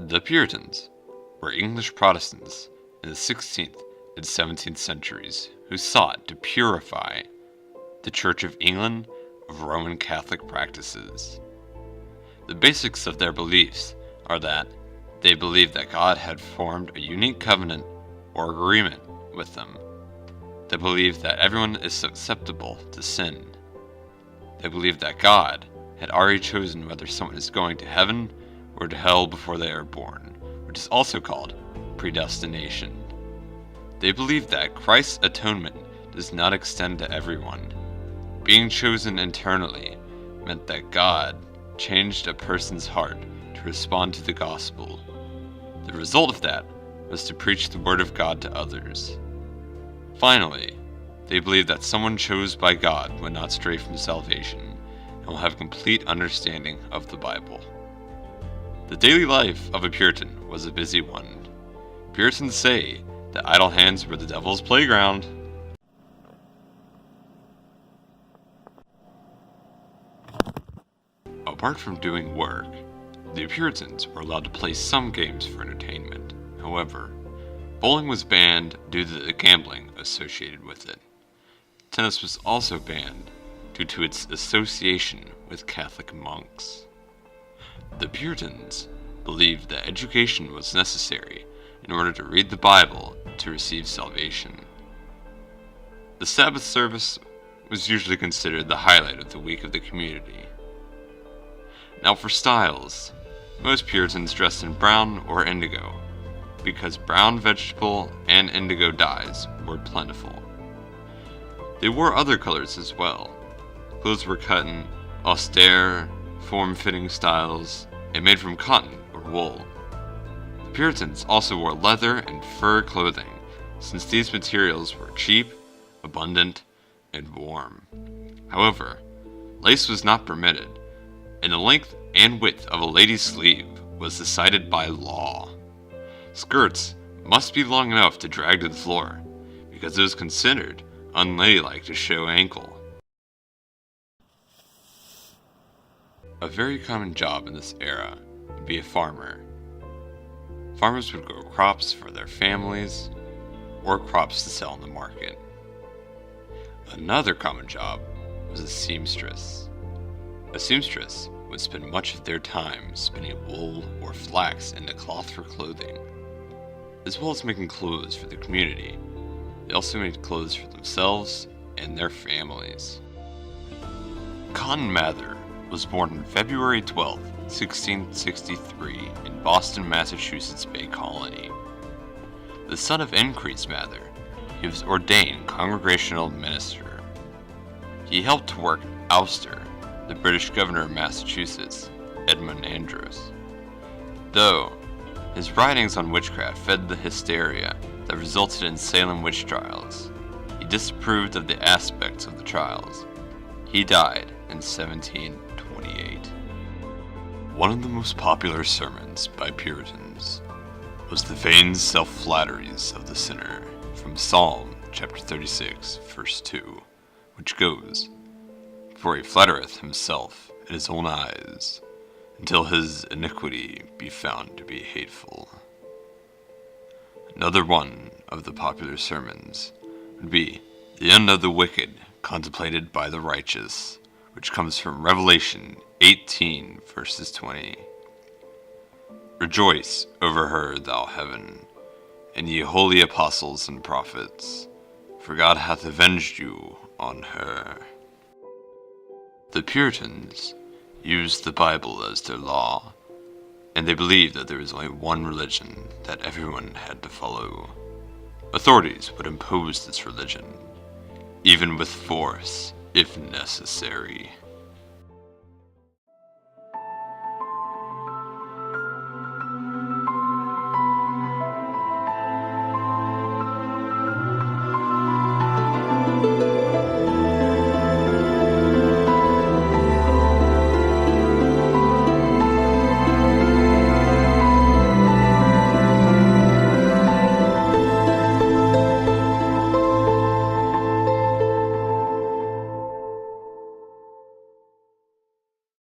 The Puritans were English Protestants in the 16th and 17th centuries who sought to purify the Church of England of Roman Catholic practices. The basics of their beliefs are that they believed that God had formed a unique covenant or agreement with them. They believed that everyone is susceptible to sin. They believed that God had already chosen whether someone is going to heaven or to hell before they are born, which is also called predestination. They believed that Christ's atonement does not extend to everyone. Being chosen internally meant that God changed a person's heart to respond to the gospel. The result of that was to preach the word of God to others. Finally, they believed that someone chosen by God would not stray from salvation and will have complete understanding of the Bible. The daily life of a Puritan was a busy one. Puritans say that idle hands were the devil's playground. Apart from doing work, the Puritans were allowed to play some games for entertainment. However, bowling was banned due to the gambling associated with it. Tennis was also banned due to its association with Catholic monks. The Puritans believed that education was necessary in order to read the Bible to receive salvation. The Sabbath service was usually considered the highlight of the week of the community. Now for styles, most Puritans dressed in brown or indigo, because brown vegetable and indigo dyes were plentiful. They wore other colors as well. Clothes were cut in austere, form-fitting styles and made from cotton or wool. The Puritans also wore leather and fur clothing, since these materials were cheap, abundant, and warm. However, lace was not permitted, and the length and width of a lady's sleeve was decided by law. Skirts must be long enough to drag to the floor, because it was considered unladylike to show ankle. A very common job in this era would be a farmer. Farmers would grow crops for their families, or crops to sell in the market. Another common job was a seamstress. A seamstress would spend much of their time spinning wool or flax into cloth for clothing. As well as making clothes for the community, they also made clothes for themselves and their families. Cotton Mather was born on February 12, 1663 in Boston, Massachusetts Bay Colony. The son of Increase Mather, he was ordained Congregational minister. He helped to work ouster the British governor of Massachusetts, Edmund Andros. Though his writings on witchcraft fed the hysteria that resulted in Salem witch trials, he disapproved of the aspects of the trials. He died in 1728. One of the most popular sermons by Puritans was the vain self-flatteries of the sinner from Psalm chapter 36, verse 2, which goes, "For he flattereth himself in his own eyes, until his iniquity be found to be hateful." Another one of the popular sermons would be "The end of the wicked contemplated by the righteous," which comes from Revelation 18, verses 20. "Rejoice over her, thou heaven, and ye holy apostles and prophets, for God hath avenged you on her." The Puritans used the Bible as their law, and they believed that there was only one religion that everyone had to follow. Authorities would impose this religion, even with force if necessary.